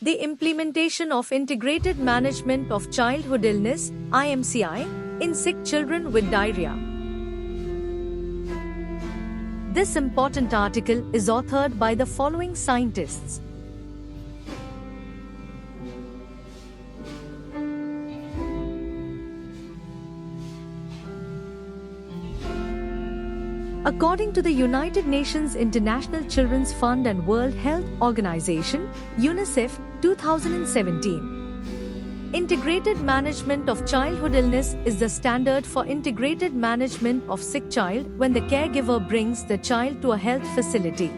The implementation of Integrated Management of Childhood Illness (IMCI) in sick children with diarrhea. This important article is authored by the following scientists. According to the United Nations International Children's Fund and World Health Organization, UNICEF, 2017. Integrated Management of Childhood Illness is the standard for integrated management of sick child when the caregiver brings the child to a health facility.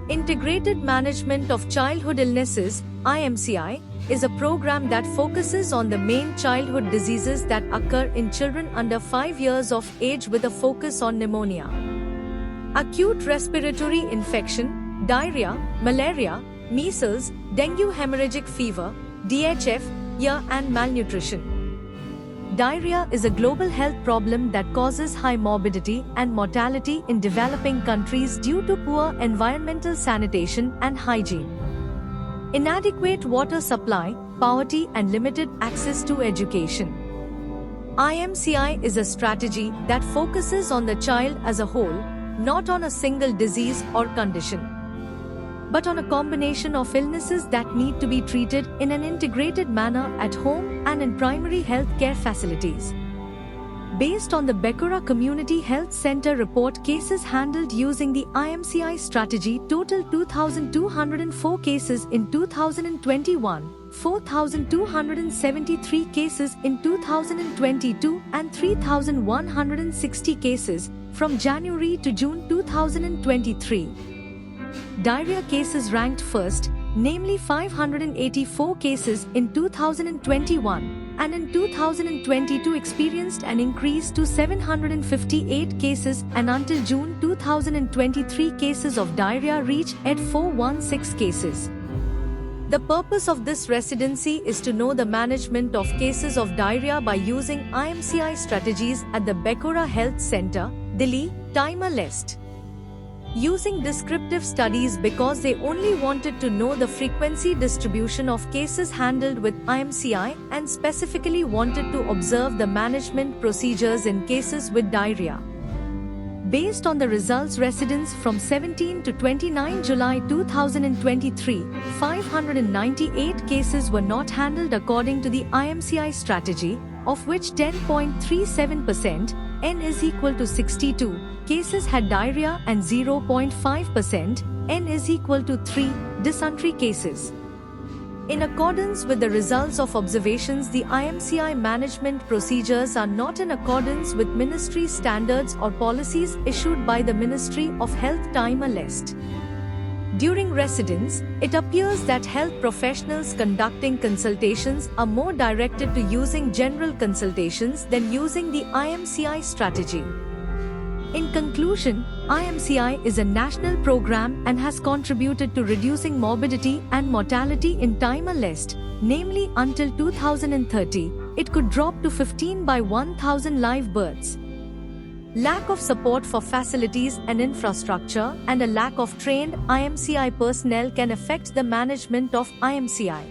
Integrated Management of Childhood Illnesses, IMCI, is a program that focuses on the main childhood diseases that occur in children under 5 years of age with a focus on pneumonia, acute respiratory infection, diarrhea, malaria, measles, dengue hemorrhagic fever, DHF, and malnutrition. Diarrhea is a global health problem that causes high morbidity and mortality in developing countries due to poor environmental sanitation and hygiene, inadequate water supply, poverty, and limited access to education. IMCI is a strategy that focuses on the child as a whole, not on a single disease or condition, but on a combination of illnesses that need to be treated in an integrated manner at home and in primary health care facilities. Based on the Bekura Community Health Center report, cases handled using the IMCI strategy total 2,204 cases in 2021, 4,273 cases in 2022, and 3,160 cases from January to June 2023. Diarrhea cases ranked first, namely 584 cases in 2021, and in 2022 experienced an increase to 758 cases, and until June 2023 cases of diarrhea reached at 416 cases. The purpose of this residency is to know the management of cases of diarrhea by using IMCI strategies at the Bekura Health Center, Delhi, Timor-Leste. Using descriptive studies because they only wanted to know the frequency distribution of cases handled with IMCI and specifically wanted to observe the management procedures in cases with diarrhea. Based on the results, residents from 17 to 29 July 2023, 598 cases were not handled according to the IMCI strategy, of which 10.37%, N is equal to 62, cases had diarrhea and 0.5%, N is equal to 3, dysentery cases. In accordance with the results of observations, the IMCI management procedures are not in accordance with ministry standards or policies issued by the Ministry of Health Timor-Leste. During residence, it appears that health professionals conducting consultations are more directed to using general consultations than using the IMCI strategy. In conclusion, IMCI is a national program and has contributed to reducing morbidity and mortality in Timor-Leste, namely until 2030, it could drop to 15 by 1,000 live births. Lack of support for facilities and infrastructure and a lack of trained IMCI personnel can affect the management of IMCI.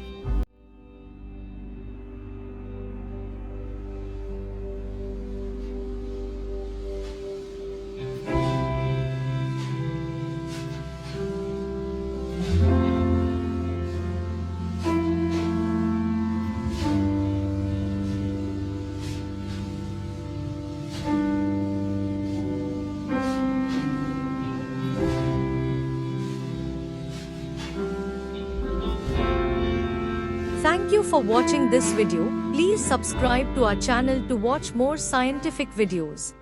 Thank you for watching this video. Please subscribe to our channel to watch more scientific videos.